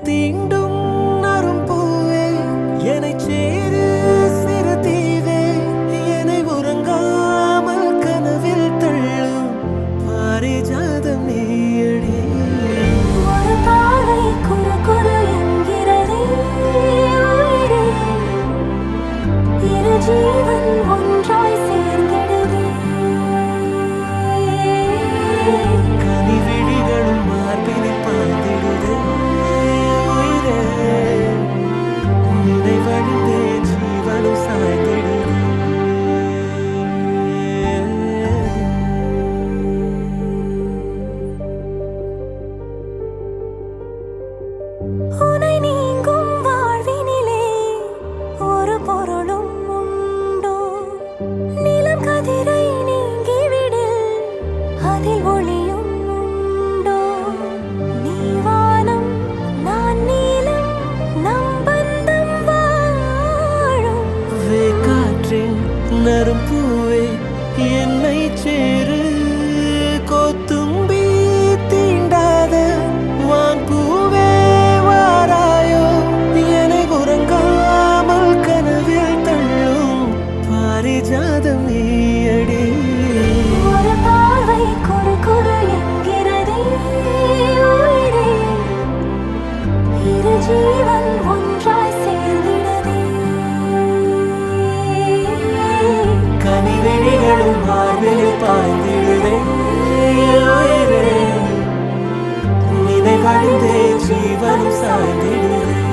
தீண்டும் நரும் பூவே என்னை சேரு சிறு தீவே என்னை உறங்காமல் கனவில் தள்ளும் பாரிஜாதம் நீயடி. ஒரு பார்வை குறு குறு என்கிறதே உயிரே, இரு ஜீவன் ஒன்றாய் சேர்ந்திடுதே. கனிவிழிகளும் மார்பினில் பாய்ந்திடுதே நினைவழிந்தே ஜீவனும் சாய்ந்திடுதே. உனை நீங்கும் வாழ்வினிலே ஒரு பொருளும் உண்டோ? நிலம் கதிரை நீங்கிவிடில் அதில் ஒளியும் உண்டோ? நீ வானம் நான் நீலம் நம் பந்தம் வாழும். காற்றின் நரும் பூவே என்னை சேரு கோத்தும்பி தீண்டாத வான் பூவே வாராயோ என்னை உறங்காமல் கனவில் தள்ளும் பாரிஜாதம் நீயடி. ஒரு பார்வை குறு குறு என்கிறதே உயிரே, இரு ஜீவன் ஒன்றாய் சேர்ந்திடுதே. கனிவிழிகளும் மார்பினில் பாய்ந்திடுதே உயிரே நினைவழிந்தே ஜீவனும் சாய்ந்திடுதே.